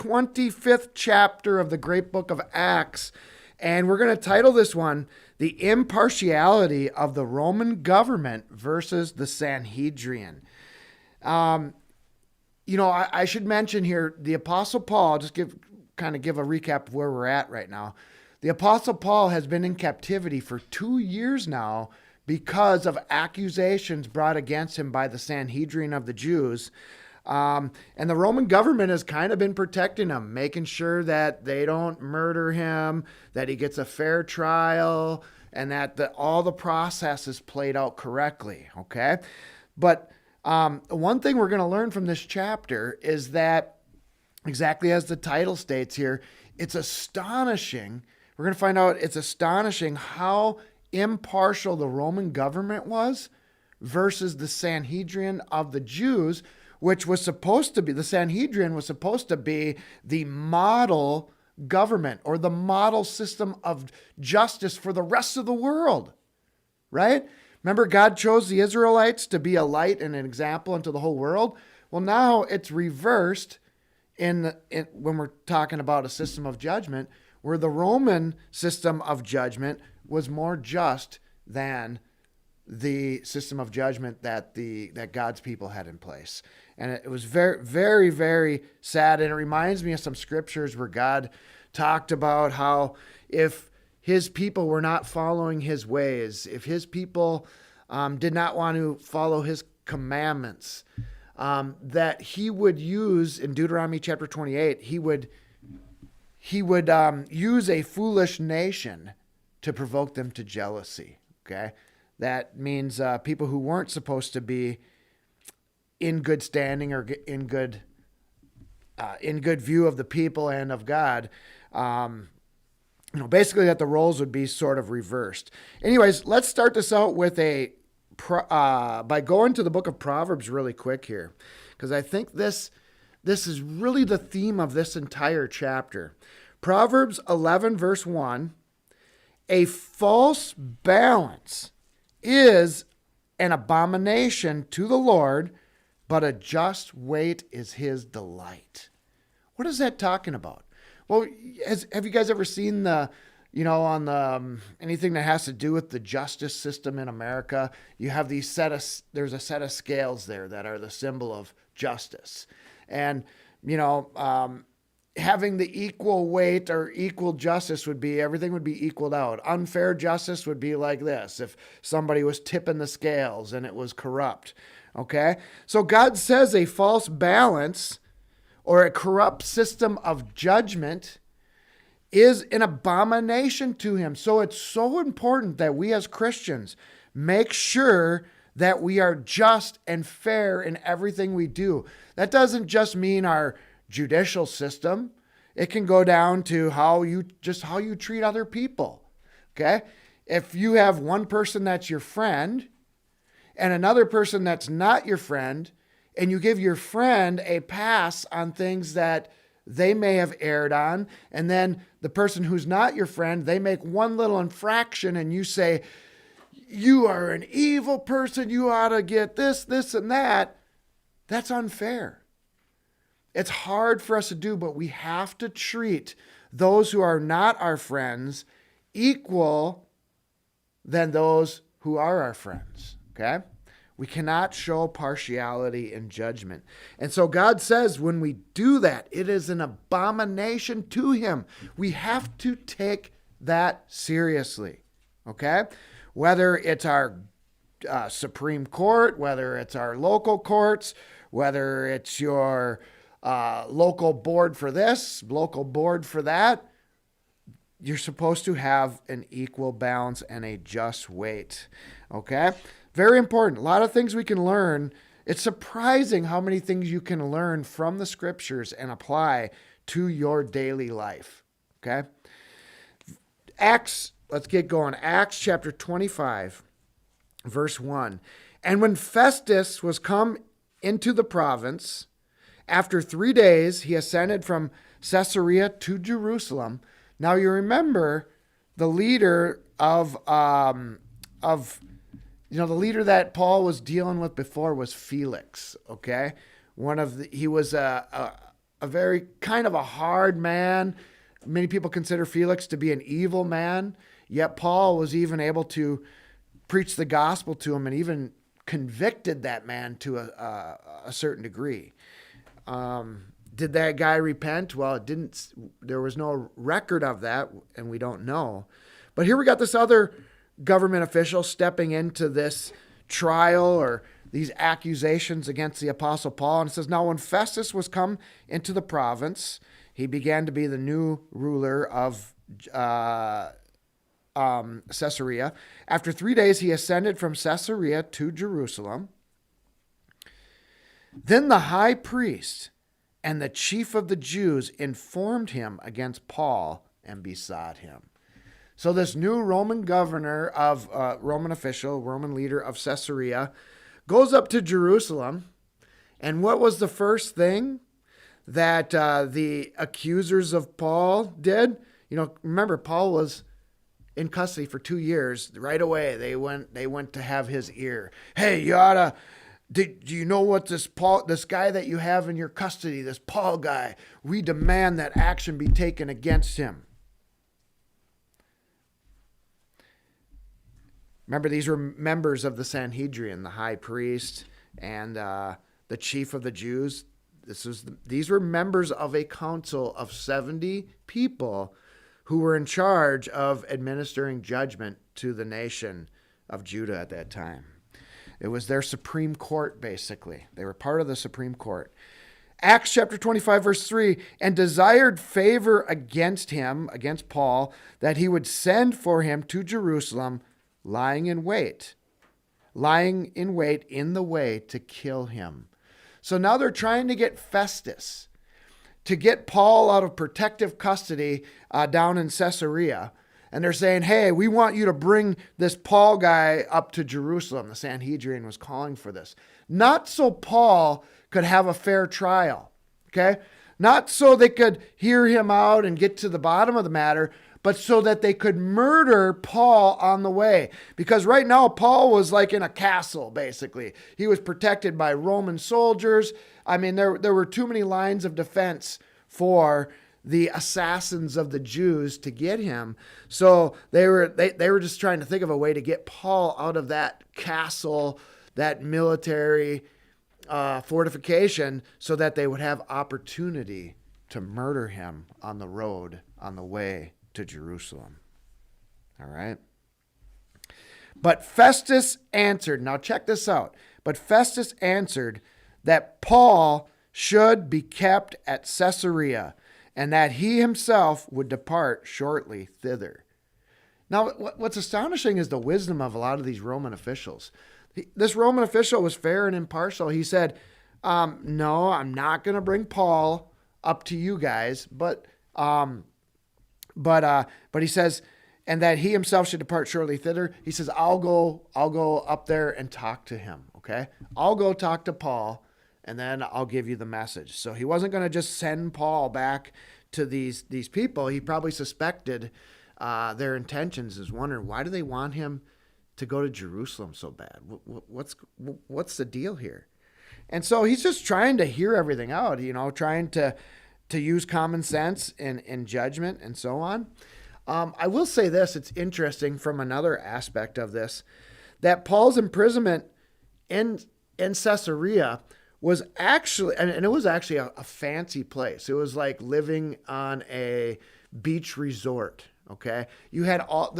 25th chapter of the great book of Acts. And we're going to title this one, The Impartiality of the Roman Government versus the Sanhedrin. I should mention here, the Apostle Paul, just give a recap of where we're at right now. The Apostle Paul has been in captivity for 2 years now because of accusations brought against him by the Sanhedrin of the Jews. And the Roman government has kind of been protecting him, making sure that they don't murder him, that he gets a fair trial, and that all the process is played out correctly, okay? But one thing we're going to learn from this chapter is that, exactly as the title states here, it's astonishing. We're going to find out it's astonishing how impartial the Roman government was versus the Sanhedrin of the Jews, which was supposed to be, the Sanhedrin was supposed to be the model government or the model system of justice for the rest of the world, right? Remember, God chose the Israelites to be a light and an example unto the whole world. Well, now it's reversed when we're talking about a system of judgment, where the Roman system of judgment was more just than the system of judgment that God's people had in place. And it was very, very, very sad. And it reminds me of some scriptures where God talked about how if his people were not following his ways, if his people did not want to follow his commandments, that he would use, in Deuteronomy chapter 28, he would use a foolish nation to provoke them to jealousy. Okay, that means people who weren't supposed to be in good standing or in good view of the people and of God. Basically that the roles would be sort of reversed. Anyways, let's start this out with by going to the book of Proverbs really quick here, because I think this is really the theme of this entire chapter. Proverbs 11 verse 1, a false balance is an abomination to the Lord, but a just weight is his delight. What is that talking about? Well, have you guys ever seen anything that has to do with the justice system in America? You have there's a set of scales there that are the symbol of justice. And, having the equal weight or equal justice would be, everything would be equaled out. Unfair justice would be like this, if somebody was tipping the scales and it was corrupt. Okay? So God says a false balance or a corrupt system of judgment is an abomination to him. So it's so important that we as Christians make sure that we are just and fair in everything we do. That doesn't just mean our judicial system. It can go down to how you treat other people. Okay? If you have one person that's your friend and another person that's not your friend, and you give your friend a pass on things that they may have erred on, and then the person who's not your friend, they make one little infraction and you say, you are an evil person, you ought to get this, and that, that's unfair. It's hard for us to do, but we have to treat those who are not our friends equal than those who are our friends, okay? We cannot show partiality in judgment. And so God says when we do that, it is an abomination to him. We have to take that seriously, okay? Whether it's our Supreme Court, whether it's our local courts, whether it's your local board for this, local board for that, you're supposed to have an equal balance and a just weight, okay? Very important. A lot of things we can learn. It's surprising how many things you can learn from the scriptures and apply to your daily life. Okay? Acts, let's get going. Acts chapter 25, verse 1. And when Festus was come into the province, after 3 days, he ascended from Caesarea to Jerusalem. Now you remember the leader the leader that Paul was dealing with before was Felix, okay? He was a a very kind of a hard man. Many people consider Felix to be an evil man, yet Paul was even able to preach the gospel to him and even convicted that man to a certain degree. Did that guy repent? Well, it didn't. There was no record of that, and we don't know. But here we got this other government official stepping into this trial or these accusations against the Apostle Paul. And it says, now when Festus was come into the province, he began to be the new ruler of Caesarea. After 3 days, he ascended from Caesarea to Jerusalem. Then the high priest and the chief of the Jews informed him against Paul and besought him. So this new Roman governor of Roman official, Roman leader of Caesarea, goes up to Jerusalem. And what was the first thing that the accusers of Paul did? Remember, Paul was in custody for 2 years. Right away, they went to have his ear. Hey, do you know what this guy that you have in your custody, this Paul guy, we demand that action be taken against him. Remember, these were members of the Sanhedrin, the high priest and the chief of the Jews. These were members of a council of 70 people who were in charge of administering judgment to the nation of Judah at that time. It was their Supreme Court, basically. They were part of the Supreme Court. Acts chapter 25, verse 3, and desired favor against him, against Paul, that he would send for him to Jerusalem, lying in wait in the way to kill him. So now they're trying to get Festus to get Paul out of protective custody down in Caesarea. And they're saying, hey, we want you to bring this Paul guy up to Jerusalem. The Sanhedrin was calling for this. Not so Paul could have a fair trial, okay? Not so they could hear him out and get to the bottom of the matter, but so that they could murder Paul on the way. Because right now, Paul was like in a castle, basically. He was protected by Roman soldiers. I mean, there were too many lines of defense for the assassins of the Jews to get him. So they were just trying to think of a way to get Paul out of that castle, that military fortification, so that they would have opportunity to murder him on the road, on the way to Jerusalem. All right. But Festus answered, now check this out. But Festus answered that Paul should be kept at Caesarea, and that he himself would depart shortly thither. Now, what's astonishing is the wisdom of a lot of these Roman officials. This Roman official was fair and impartial. He said, no, I'm not going to bring Paul up to you guys, but he says, and that he himself should depart shortly thither. He says, I'll go up there and talk to him. Okay. I'll go talk to Paul, and then I'll give you the message. So he wasn't going to just send Paul back to these people. He probably suspected their intentions, is wondering, why do they want him to go to Jerusalem so bad? What's the deal here? And so he's just trying to hear everything out, trying to use common sense and judgment and so on. I will say this, it's interesting from another aspect of this, that Paul's imprisonment in Caesarea was actually, and it was actually a fancy place. It was like living on a beach resort. Okay. You had all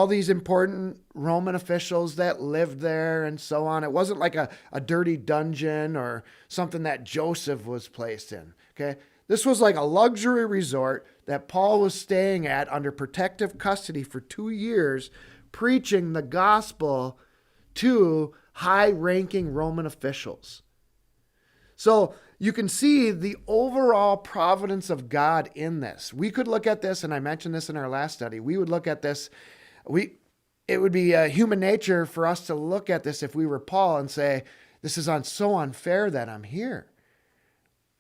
these important Roman officials that lived there and so on. It wasn't like a dirty dungeon or something that Joseph was placed in. Okay. This was like a luxury resort that Paul was staying at under protective custody for 2 years, preaching the gospel to high-ranking Roman officials. So you can see the overall providence of God in this. We could look at this, and I mentioned this in our last study. We would look at this. It would be human nature for us to look at this if we were Paul and say, this is so unfair that I'm here.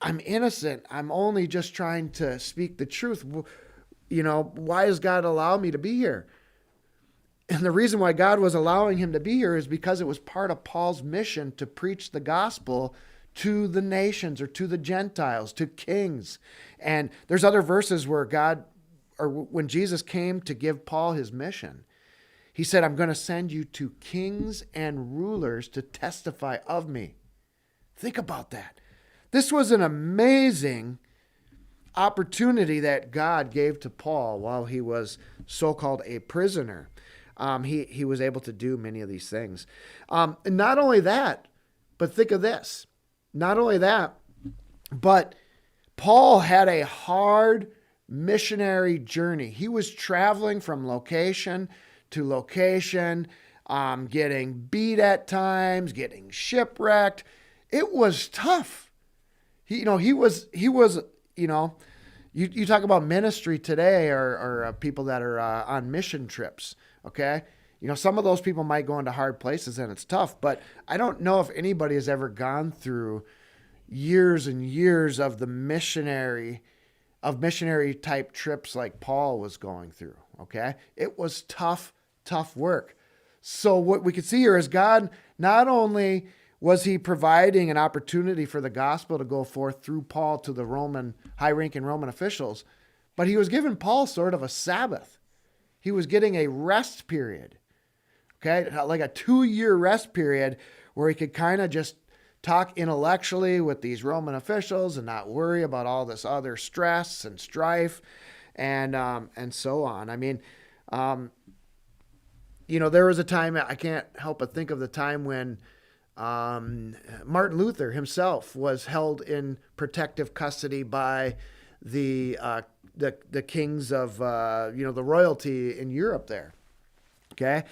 I'm innocent. I'm only just trying to speak the truth. Why does God allow me to be here? And the reason why God was allowing him to be here is because it was part of Paul's mission to preach the gospel to the nations or to the Gentiles, to kings. And there's other verses where when Jesus came to give Paul his mission, he said, I'm going to send you to kings and rulers to testify of me. Think about that. This was an amazing opportunity that God gave to Paul while he was so-called a prisoner. He was able to do many of these things. And not only that, but think of this. Not only that, but Paul had a hard missionary journey. He was traveling from location to location, getting beat at times, getting shipwrecked. It was tough. You talk about ministry today or people that are on mission trips, okay? Some of those people might go into hard places and it's tough, but I don't know if anybody has ever gone through years and years of missionary type trips like Paul was going through, okay? It was tough work. So what we can see here is God, not only was he providing an opportunity for the gospel to go forth through Paul to the high-ranking Roman officials, but he was giving Paul sort of a Sabbath. He was getting a rest period, okay? Like a 2-year rest period where he could kind of just talk intellectually with these Roman officials and not worry about all this other stress and strife and so on. I mean, there was a time, I can't help but think of the time when Martin Luther himself was held in protective custody by the kings of the royalty in Europe there. Okay,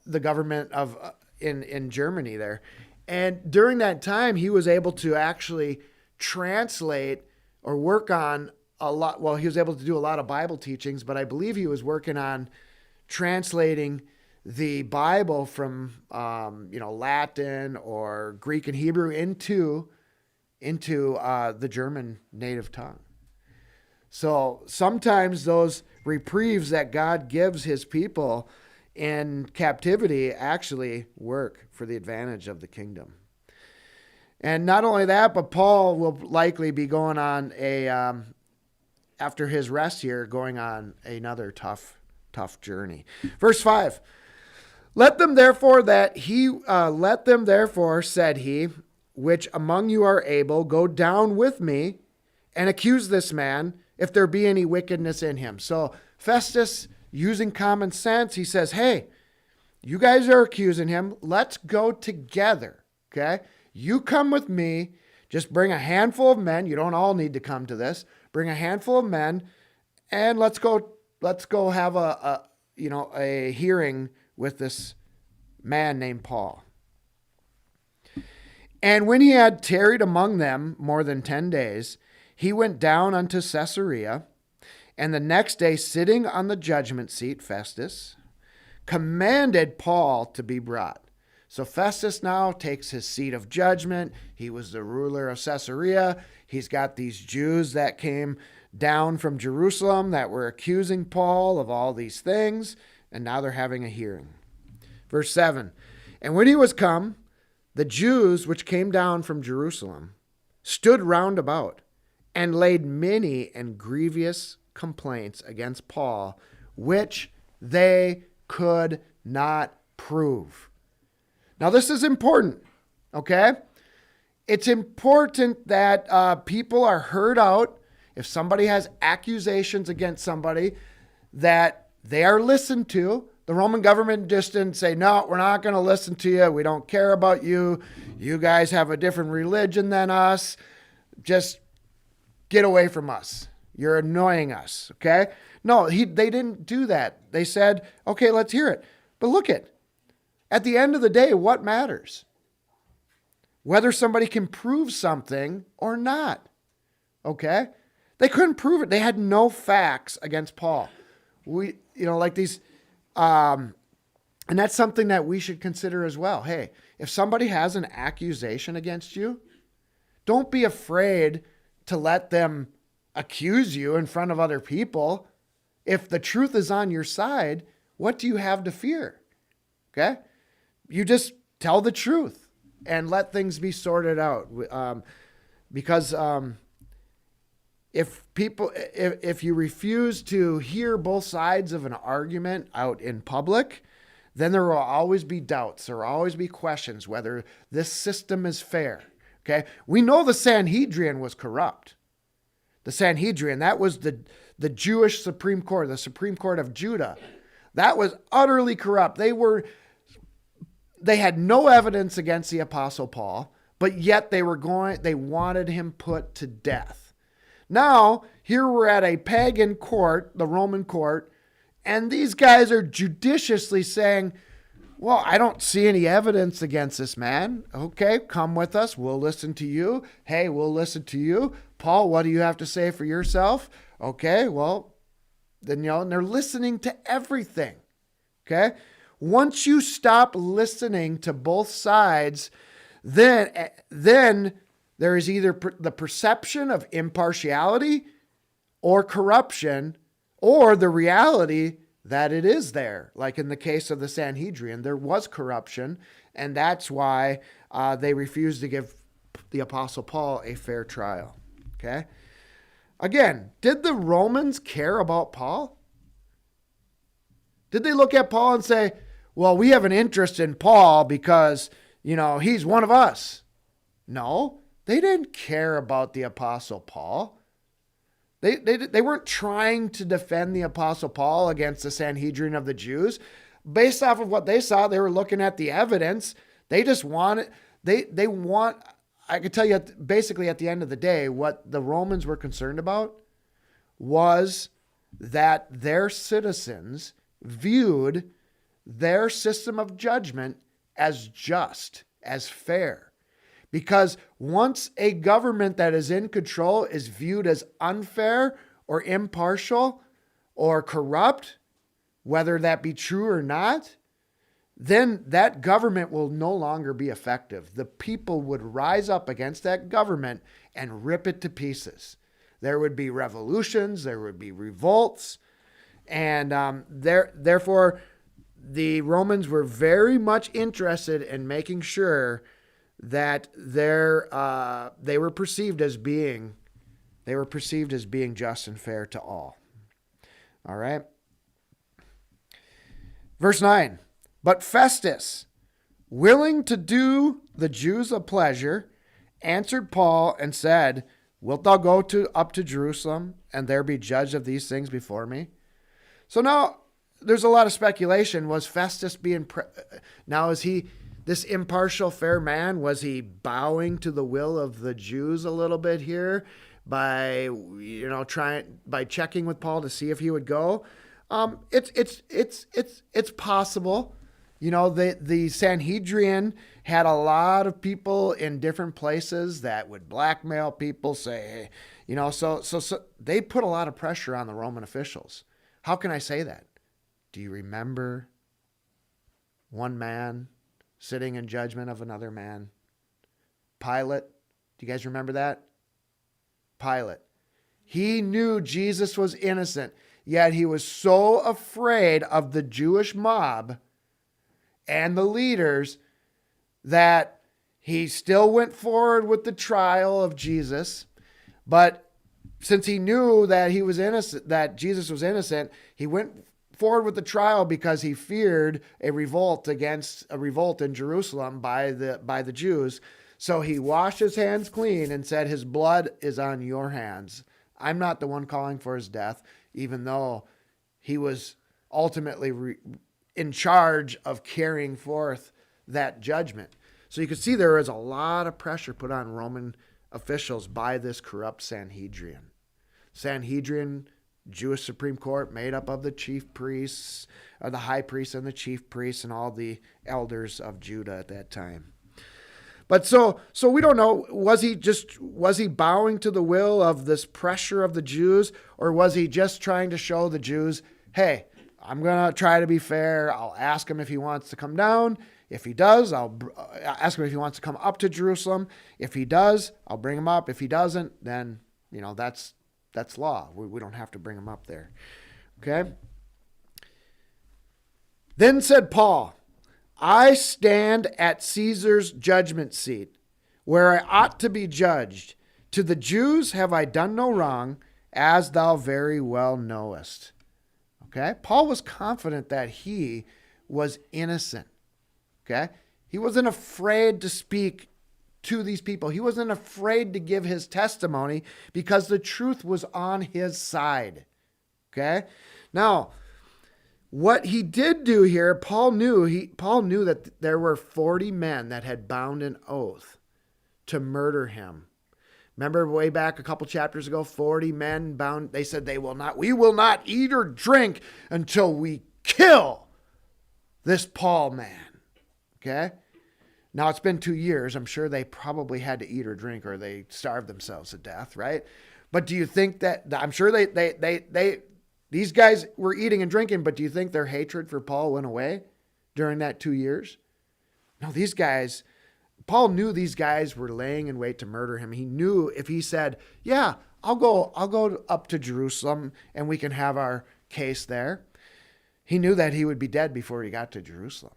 the government of in Germany there, and during that time he was able to actually translate or work on a lot. Well, he was able to do a lot of Bible teachings, but I believe he was working on translating the Bible from Latin or Greek and Hebrew into the German native tongue. So sometimes those reprieves that God gives his people in captivity actually work for the advantage of the kingdom. And not only that, but Paul will likely be going on after his rest here, going on another tough journey. Verse 5. Let them therefore, said he, which among you are able, go down with me and accuse this man, if there be any wickedness in him. So Festus, using common sense, he says, hey, you guys are accusing him. Let's go together, okay? You come with me. Just bring a handful of men. You don't all need to come to this. Bring a handful of men, and let's go have a hearing with this man named Paul. And when he had tarried among them more than 10 days, he went down unto Caesarea, and the next day, sitting on the judgment seat, Festus commanded Paul to be brought. So Festus now takes his seat of judgment. He was the ruler of Caesarea. He's got these Jews that came down from Jerusalem that were accusing Paul of all these things, and now they're having a hearing. Verse 7, and when he was come, the Jews which came down from Jerusalem stood round about and laid many and grievous complaints against Paul, which they could not prove. Now this is important, okay? It's important that people are heard out. If somebody has accusations against somebody, that they are listened to. The Roman government just didn't say, no, we're not going to listen to you. We don't care about you. You guys have a different religion than us. Just get away from us. You're annoying us, okay? No, they didn't do that. They said, okay, let's hear it. But look at the end of the day, what matters? Whether somebody can prove something or not, okay? They couldn't prove it. They had no facts against Paul. And that's something that we should consider as well. Hey, if somebody has an accusation against you, don't be afraid to let them accuse you in front of other people. If the truth is on your side, what do you have to fear? Okay? You just tell the truth. and let things be sorted out. Because if you refuse to hear both sides of an argument out in public, then there will always be doubts. There will always be questions whether this system is fair. Okay, we know the Sanhedrin was corrupt. The Sanhedrin, that was the Jewish Supreme Court, the Supreme Court of Judah. That was utterly corrupt. They had no evidence against the Apostle Paul, but yet they wanted him put to death. Now, here we're at a pagan court, the Roman court, and these guys are judiciously saying, well, I don't see any evidence against this man. Okay, come with us. We'll listen to you. Hey, we'll listen to you. Paul, what do you have to say for yourself? Okay, well, then, and they're listening to everything. Okay? Once you stop listening to both sides, then there is either the perception of impartiality or corruption, or the reality that it is there. Like in the case of the Sanhedrin, there was corruption, and that's why they refused to give the Apostle Paul a fair trial. Okay? Again, did the Romans care about Paul? Did they look at Paul and say, well, we have an interest in Paul because, he's one of us? No, they didn't care about the Apostle Paul. They weren't trying to defend the Apostle Paul against the Sanhedrin of the Jews. Based off of what they saw, they were looking at the evidence. They just wanted, I could tell you basically at the end of the day, what the Romans were concerned about was that their citizens viewed their system of judgment as just, as fair. Because once a government that is in control is viewed as unfair or impartial or corrupt, whether that be true or not, then that government will no longer be effective. The people would rise up against that government and rip it to pieces. There would be revolutions, there would be revolts, and therefore the Romans were very much interested in making sure that they were perceived as being just and fair to all. All right. Verse 9. But Festus, willing to do the Jews a pleasure, answered Paul and said, wilt thou go up to Jerusalem and there be judged of these things before me? So now there's a lot of speculation. Was Festus is he this impartial, fair man? Was he bowing to the will of the Jews a little bit here by checking with Paul to see if he would go? It's possible. The Sanhedrin had a lot of people in different places that would blackmail people, say, so they put a lot of pressure on the Roman officials. How can I say that? Do you remember one man sitting in judgment of another man? Pilate. Do you guys remember that? Pilate. He knew Jesus was innocent, yet he was so afraid of the Jewish mob and the leaders that he still went forward with the trial of Jesus. But since he knew that he was innocent, that Jesus was innocent, he went forward with the trial because he feared a revolt in Jerusalem by the Jews. So he washed his hands clean and said, his blood is on your hands. I'm not the one calling for his death, even though he was ultimately in charge of carrying forth that judgment. So you can see there is a lot of pressure put on Roman officials by this corrupt Sanhedrin. Sanhedrin, Jewish Supreme Court, made up of the chief priests, the high priests and the chief priests and all the elders of Judah at that time. But so we don't know, was he bowing to the will of this pressure of the Jews, or was he just trying to show the Jews, hey, I'm going to try to be fair. I'll ask him if he wants to come down. If he does, I'll ask him if he wants to come up to Jerusalem. If he does, I'll bring him up. If he doesn't, then, that's law. We don't have to bring him up there. Okay? Then said Paul, I stand at Caesar's judgment seat, where I ought to be judged. To the Jews have I done no wrong, as thou very well knowest. Okay? Paul was confident that he was innocent. Okay? He wasn't afraid to speak to these people. He wasn't afraid to give his testimony because the truth was on his side. Okay? Now, what he did do here, Paul knew that there were 40 men that had bound an oath to murder him. Remember way back a couple chapters ago, 40 men bound, they said we will not eat or drink until we kill this Paul man. Okay? Now it's been 2 years. I'm sure they probably had to eat or drink or they starved themselves to death, right? But do you think that, I'm sure these guys were eating and drinking, but do you think their hatred for Paul went away during that 2 years? No, Paul knew these guys were laying in wait to murder him. He knew if he said, yeah, I'll go up to Jerusalem and we can have our case there. He knew that he would be dead before he got to Jerusalem.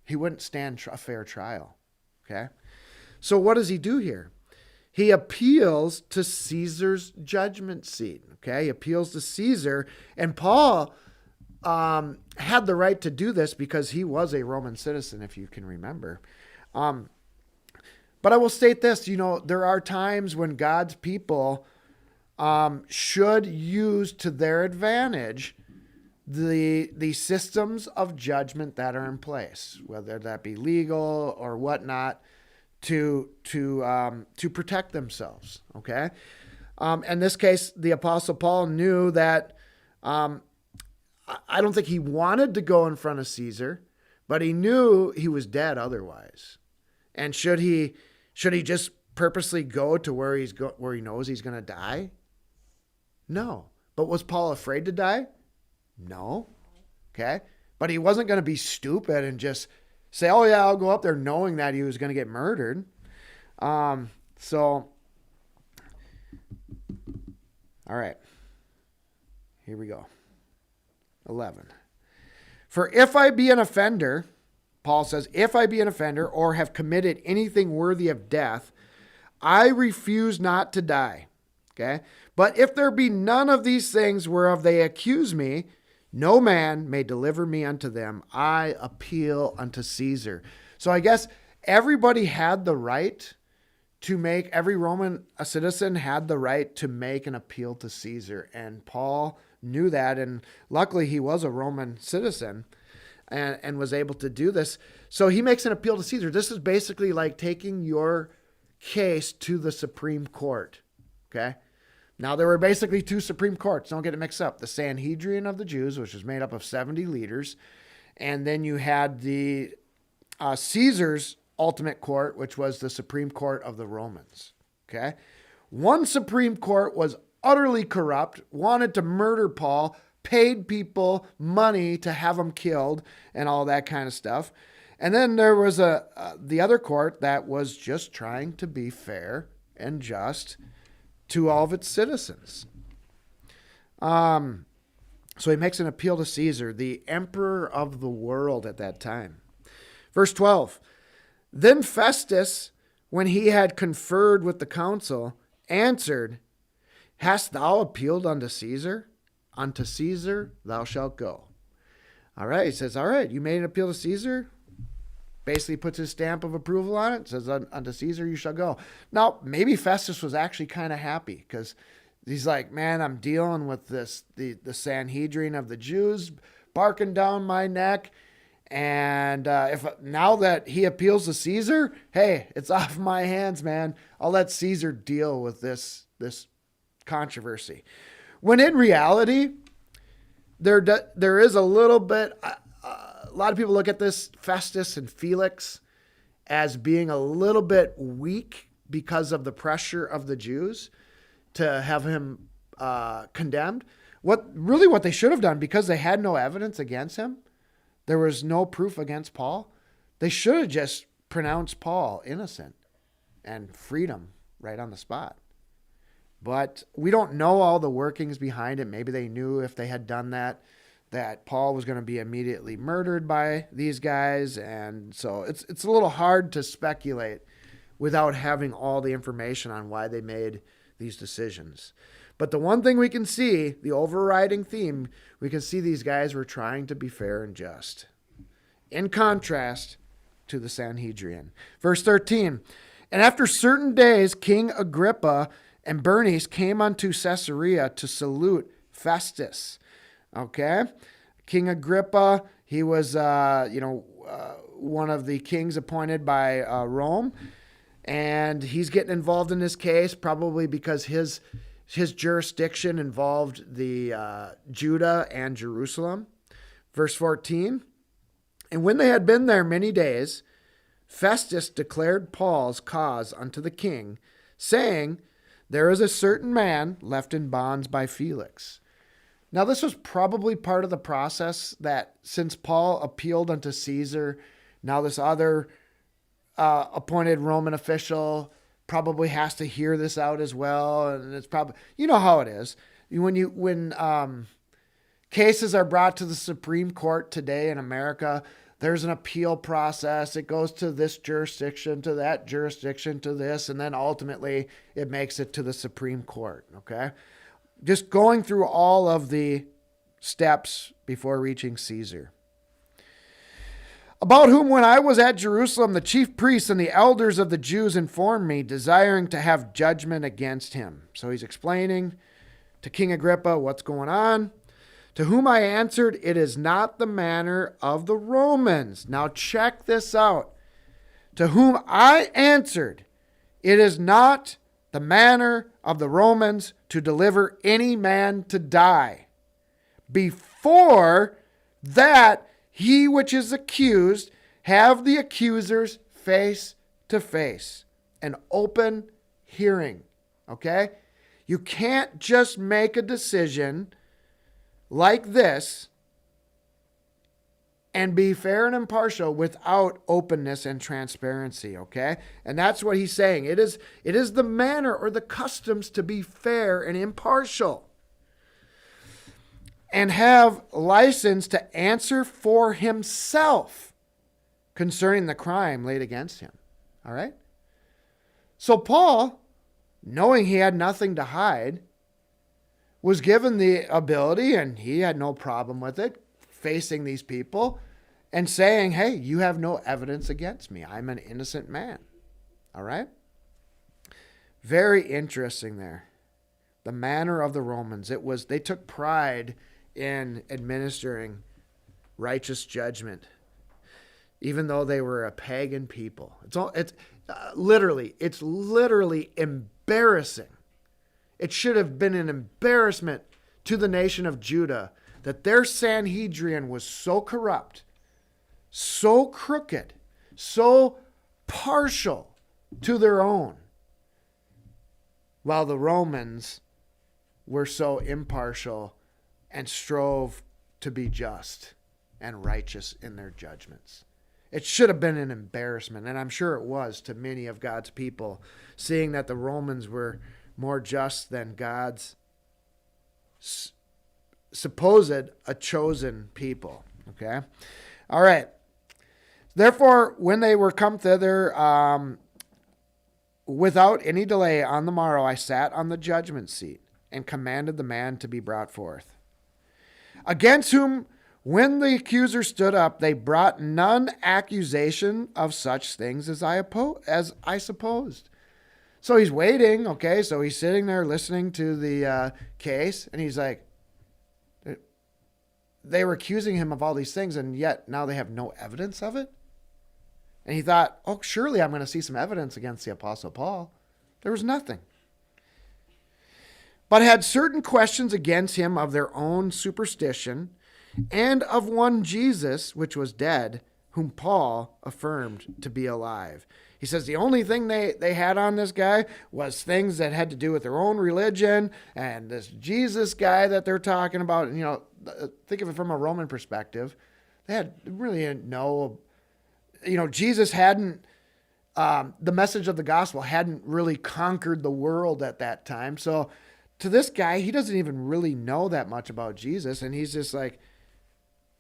He wouldn't stand a fair trial. Okay. So what does he do here? He appeals to Caesar's judgment seat. Okay. He appeals to Caesar, and Paul had the right to do this because he was a Roman citizen, if you can remember. But I will state this, there are times when God's people should use to their advantage the systems of judgment that are in place, whether that be legal or whatnot, to protect themselves. Okay. In this case, the Apostle Paul knew that, I don't think he wanted to go in front of Caesar, but he knew he was dead otherwise. And should he just purposely go to where he knows he's going to die? No. But was Paul afraid to die? No. Okay. But he wasn't going to be stupid and just say, oh yeah, I'll go up there knowing that he was going to get murdered. So, all right, here we go. 11. For if I be an offender, Paul says, if I be an offender or have committed anything worthy of death, I refuse not to die. Okay. But if there be none of these things whereof they accuse me, no man may deliver me unto them. I appeal unto Caesar. So I guess everybody had the right to make, every Roman citizen had the right to make an appeal to Caesar. And Paul knew that. And luckily he was a Roman citizen and was able to do this. So he makes an appeal to Caesar. This is basically like taking your case to the Supreme Court. Okay. Now, there were basically two Supreme Courts. Don't get it mixed up. The Sanhedrin of the Jews, which was made up of 70 leaders. And then you had the Caesar's ultimate court, which was the Supreme Court of the Romans. Okay. One Supreme Court was utterly corrupt, wanted to murder Paul, paid people money to have him killed and all that kind of stuff. And then there was the other court that was just trying to be fair and just to all of its citizens. So he makes an appeal to Caesar, the emperor of the world at that time. Verse 12, then Festus, when he had conferred with the council, answered, hast thou appealed unto Caesar? Unto Caesar thou shalt go. All right, he says, all right, you made an appeal to Caesar? Basically puts his stamp of approval on it, says, unto Caesar you shall go. Now, maybe Festus was actually kind of happy because he's like, man, I'm dealing with this, the Sanhedrin of the Jews barking down my neck. And if now that he appeals to Caesar, hey, it's off my hands, man. I'll let Caesar deal with this controversy. When in reality, there is a little bit... A lot of people look at this Festus and Felix as being a little bit weak because of the pressure of the Jews to have him condemned. What they should have done, because they had no evidence against him, there was no proof against Paul, they should have just pronounced Paul innocent and freed him right on the spot. But we don't know all the workings behind it. Maybe they knew if they had done that, that Paul was going to be immediately murdered by these guys. And so it's a little hard to speculate without having all the information on why they made these decisions. But the one thing we can see, the overriding theme, we can see these guys were trying to be fair and just. In contrast to the Sanhedrin. Verse 13, and after certain days, King Agrippa and Bernice came unto Caesarea to salute Festus. Okay? King Agrippa, he was, one of the kings appointed by Rome. And he's getting involved in this case probably because his jurisdiction involved the Judah and Jerusalem. Verse 14, and when they had been there many days, Festus declared Paul's cause unto the king, saying, there is a certain man left in bonds by Felix. Now this was probably part of the process that since Paul appealed unto Caesar, now this other appointed Roman official probably has to hear this out as well. And it's probably, you know how it is. When cases are brought to the Supreme Court today in America, there's an appeal process. It goes to this jurisdiction, to that jurisdiction, to this, and then ultimately it makes it to the Supreme Court. Okay. Just going through all of the steps before reaching Caesar. About whom when I was at Jerusalem, the chief priests and the elders of the Jews informed me, desiring to have judgment against him. So he's explaining to King Agrippa what's going on. To whom I answered, it is not the manner of the Romans. Now check this out. To whom I answered, it is not the manner of the Romans to deliver any man to die, before that he which is accused have the accusers face to face, an open hearing. Okay? You can't just make a decision like this and be fair and impartial without openness and transparency. Okay? And that's what he's saying. It is the manner or the customs to be fair and impartial, and have license to answer for himself concerning the crime laid against him. All right? So Paul, knowing he had nothing to hide, was given the ability, and he had no problem with it, facing these people and saying, hey, you have no evidence against me. I'm an innocent man. All right? Very interesting there. The manner of the Romans. They took pride in administering righteous judgment, even though they were a pagan people. It's literally embarrassing. It should have been an embarrassment to the nation of Judah that their Sanhedrin was so corrupt, so crooked, so partial to their own, while the Romans were so impartial and strove to be just and righteous in their judgments. It should have been an embarrassment, and I'm sure it was to many of God's people, seeing that the Romans were more just than God's supposed a chosen people. Okay? All right. Therefore, when they were come thither, without any delay on the morrow, I sat on the judgment seat and commanded the man to be brought forth. Against whom, when the accuser stood up, they brought none accusation of such things as I supposed. So he's waiting, okay? So he's sitting there listening to the case, and he's like, they were accusing him of all these things, and yet now they have no evidence of it? And he thought, oh, surely I'm going to see some evidence against the Apostle Paul. There was nothing. But had certain questions against him of their own superstition, and of one Jesus, which was dead, whom Paul affirmed to be alive. He says the only thing they had on this guy was things that had to do with their own religion, and this Jesus guy that they're talking about. And, think of it from a Roman perspective. They had really no, Jesus hadn't, the message of the gospel hadn't really conquered the world at that time. So to this guy, he doesn't even really know that much about Jesus. And he's just like,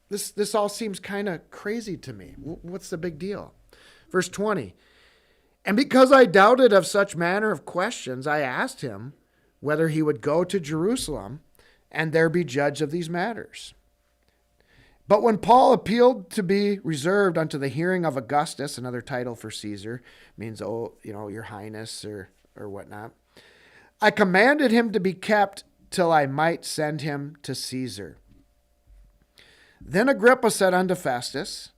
this all seems kind of crazy to me. What's the big deal? Verse 20. And because I doubted of such manner of questions, I asked him whether he would go to Jerusalem and there be judge of these matters. But when Paul appealed to be reserved unto the hearing of Augustus, another title for Caesar, means, your highness or whatnot, I commanded him to be kept till I might send him to Caesar. Then Agrippa said unto Festus,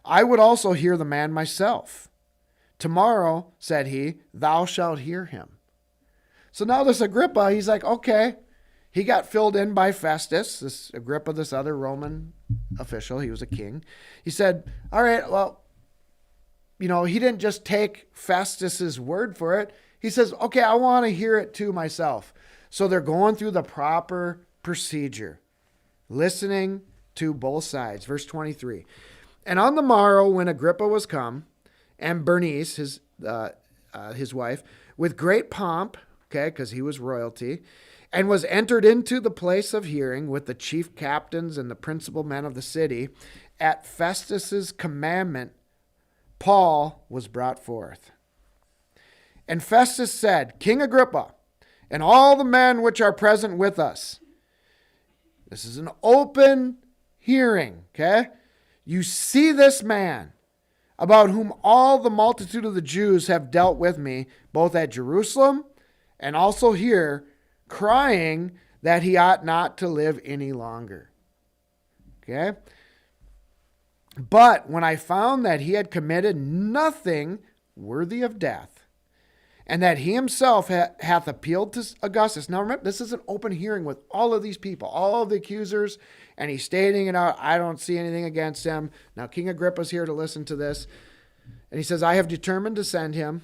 I would also hear the man myself. Tomorrow, said he, thou shalt hear him. So now this Agrippa, he's like, okay. He got filled in by Festus, this Agrippa, this other Roman official. He was a king. He said, all right, well, he didn't just take Festus's word for it. He says, okay, I want to hear it too myself. So they're going through the proper procedure, listening to both sides. Verse 23. And on the morrow, when Agrippa was come, and Bernice, his wife, with great pomp, okay, because he was royalty, and was entered into the place of hearing with the chief captains and the principal men of the city, at Festus's commandment, Paul was brought forth. And Festus said, King Agrippa, and all the men which are present with us. This is an open hearing, okay? You see this man, about whom all the multitude of the Jews have dealt with me, both at Jerusalem and also here, crying that he ought not to live any longer. Okay? But when I found that he had committed nothing worthy of death, and that he himself hath appealed to Augustus. Now remember, this is an open hearing with all of these people, all of the accusers, and he's stating it out. I don't see anything against him. Now King Agrippa's here to listen to this. And he says, I have determined to send him,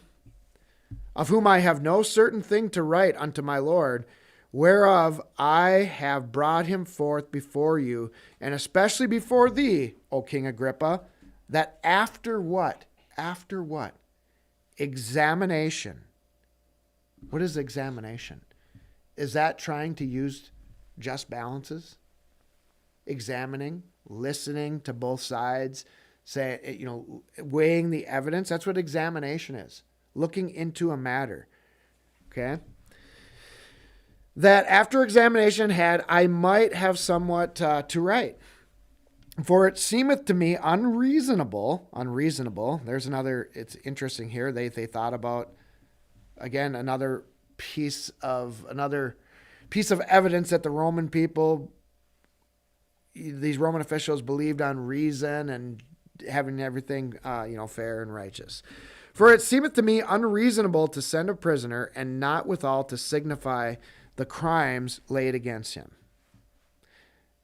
of whom I have no certain thing to write unto my Lord, whereof I have brought him forth before you, and especially before thee, O King Agrippa, that after what? After what? Examination. What is examination? Is that trying to use just balances? Examining, listening to both sides, weighing the evidence. That's what examination is. Looking into a matter. Okay? That after examination had, I might have somewhat to write. For it seemeth to me unreasonable. There's another, it's interesting here. They thought about, again, another piece of evidence that the Roman people, these Roman officials, believed on reason and having everything, fair and righteous. For it seemeth to me unreasonable to send a prisoner, and not withal to signify the crimes laid against him.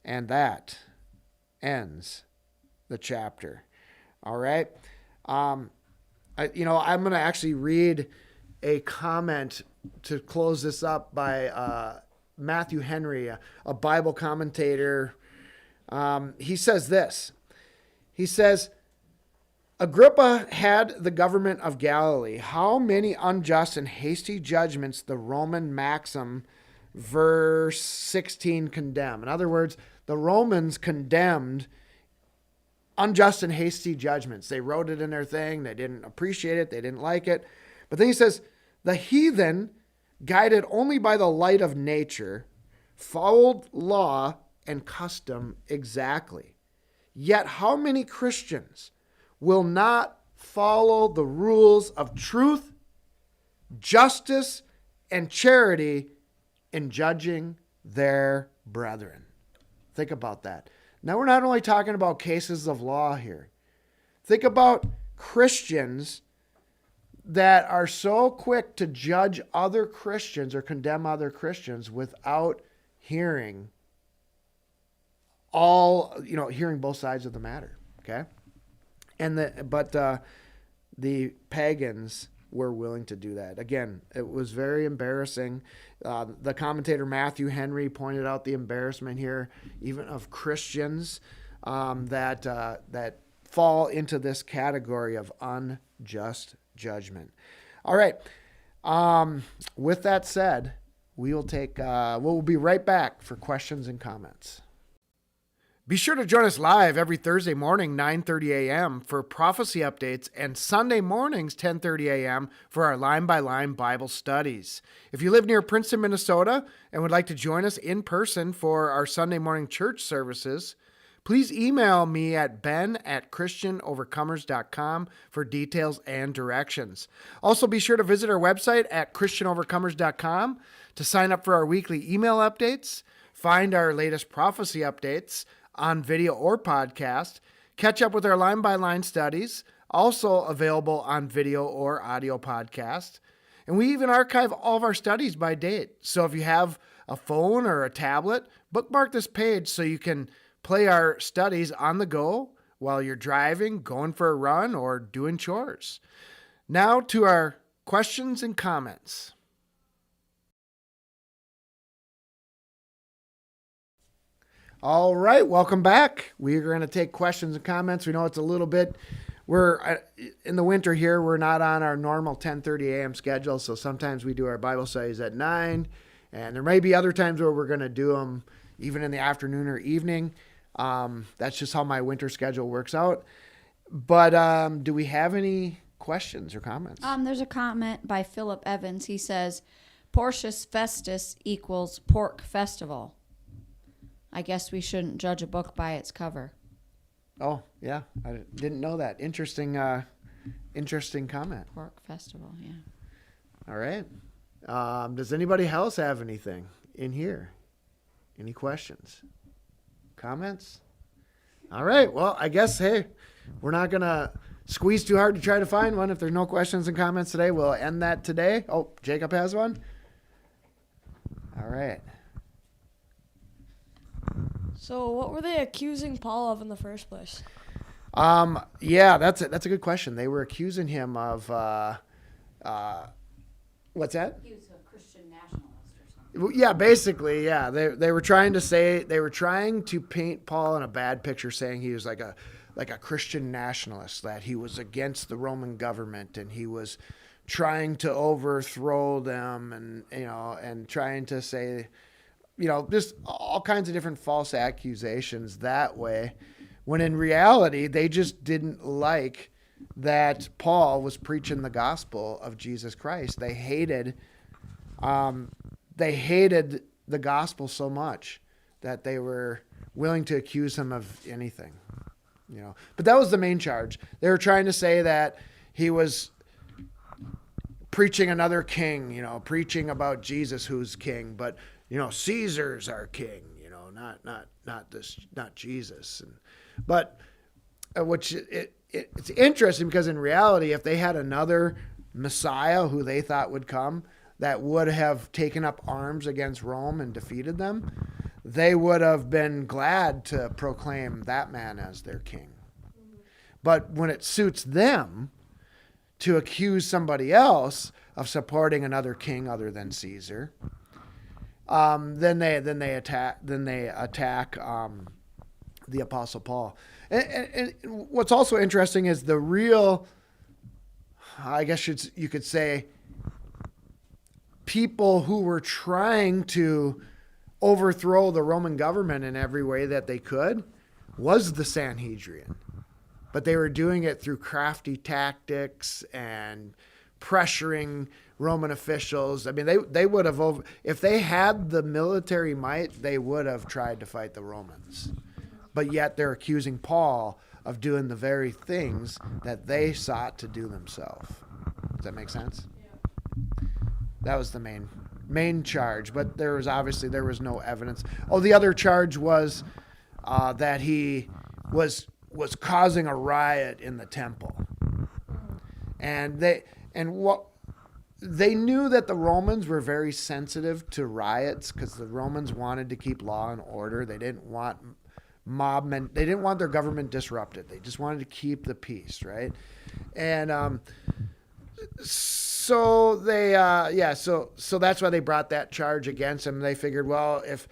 And that ends the chapter. All right. I'm going to actually read a comment to close this up by Matthew Henry, a Bible commentator. He says this. He says, Agrippa had the government of Galilee. How many unjust and hasty judgments the Roman maxim, verse 16, condemn. In other words, the Romans condemned unjust and hasty judgments. They wrote it in their thing. They didn't appreciate it. They didn't like it. But then he says, the heathen, guided only by the light of nature, followed law and custom exactly. Yet how many Christians will not follow the rules of truth, justice, and charity in judging their brethren? Think about that. Now, we're not only talking about cases of law here. Think about Christians that are so quick to judge other Christians or condemn other Christians without hearing hearing both sides of the matter. Okay? But the pagans were willing to do that. Again, it was very embarrassing. The commentator Matthew Henry pointed out the embarrassment here, even of Christians that fall into this category of unjust judgment. All right. With that said, we'll be right back for questions and comments. Be sure to join us live every Thursday morning, 9:30 a.m. for prophecy updates and Sunday mornings, 10:30 a.m. for our line-by-line Bible studies. If you live near Princeton, Minnesota and would like to join us in person for our Sunday morning church services, please email me at ben@christianovercomers.com for details and directions. Also, be sure to visit our website at christianovercomers.com to sign up for our weekly email updates, find our latest prophecy updates on video or podcast, catch up with our line-by-line studies, also available on video or audio podcast. And we even archive all of our studies by date. So if you have a phone or a tablet, bookmark this page so you can play our studies on the go while you're driving, going for a run, or doing chores. Now to our questions and comments. All right, welcome back. We're going to take questions and comments. We know it's a little bit, we're in the winter here, we're not on our normal 10:30 a.m. schedule, so sometimes we do our Bible studies at 9, and there may be other times where we're going to do them even in the afternoon or evening. That's just how my winter schedule works out. But do we have any questions or comments? There's a comment by Philip Evans. He says, Porcius Festus equals pork festival. I guess we shouldn't judge a book by its cover. Oh, yeah. I didn't know that. Interesting comment. Pork festival, yeah. All right. Does anybody else have anything in here? Any questions? Comments? All right. Well, I guess, hey, we're not going to squeeze too hard to try to find one. If there's no questions and comments today, we'll end that today. Oh, Jacob has one? All right. So what were they accusing Paul of in the first place? Yeah, that's a good question. They were accusing him of what's that? He was a Christian nationalist or something. Yeah, basically, yeah. They were trying to paint Paul in a bad picture, saying he was like a Christian nationalist, that he was against the Roman government and he was trying to overthrow them, and trying to say, just all kinds of different false accusations that way, when in reality, they just didn't like that Paul was preaching the gospel of Jesus Christ. They hated the gospel so much that they were willing to accuse him of anything, But that was the main charge. They were trying to say that he was preaching another king, preaching about Jesus who's king, but Caesar's our king, not Jesus. But it's interesting because in reality, if they had another Messiah who they thought would come that would have taken up arms against Rome and defeated them, they would have been glad to proclaim that man as their king. But when it suits them to accuse somebody else of supporting another king other than Caesar, then they attack the Apostle Paul. And what's also interesting is the real, I guess you could say, people who were trying to overthrow the Roman government in every way that they could was the Sanhedrin. But they were doing it through crafty tactics and pressuring Roman officials. I mean, they would have, if they had the military might, they would have tried to fight the Romans. But yet they're accusing Paul of doing the very things that they sought to do themselves. Does that make sense? Yeah. That was the main charge, but there was no evidence. Oh, the other charge was that he was causing a riot in the temple. And they knew that the Romans were very sensitive to riots because the Romans wanted to keep law and order. They didn't want they didn't want their government disrupted. They just wanted to keep the peace, right? And so they so that's why they brought that charge against him. They figured, well, if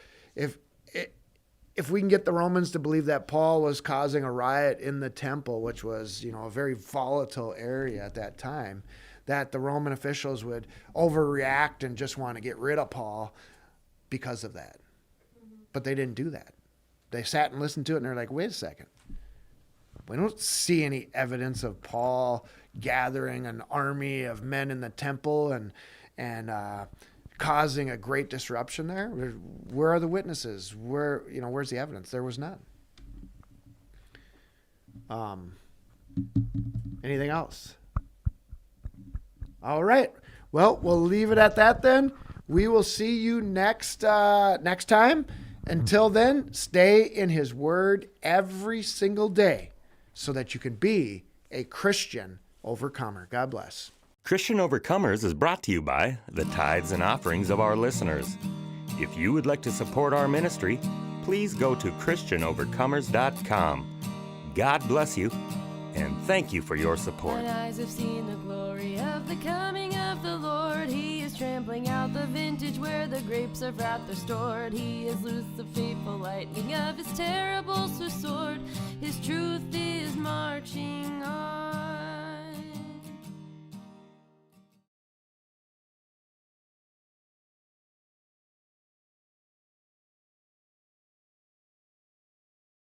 we can get the Romans to believe that Paul was causing a riot in the temple, which was, a very volatile area at that time, that the Roman officials would overreact and just want to get rid of Paul because of that. Mm-hmm. But they didn't do that. they sat and listened to it, and they're like, wait a second. We don't see any evidence of Paul gathering an army of men in the temple and causing a great disruption there. Where are the witnesses? Where's the evidence? There was none. Anything else? All right. Well, we'll leave it at that then. We will see you next time. Until then, stay in his word every single day so that you can be a Christian overcomer. God bless. Christian Overcomers is brought to you by the tithes and offerings of our listeners. If you would like to support our ministry, please go to ChristianOvercomers.com. God bless you, and thank you for your support. Mine eyes have seen the glory of the coming of the Lord. He is trampling out the vintage where the grapes of wrath are stored. He has loosed the fateful lightning of his terrible sword. His truth is marching on.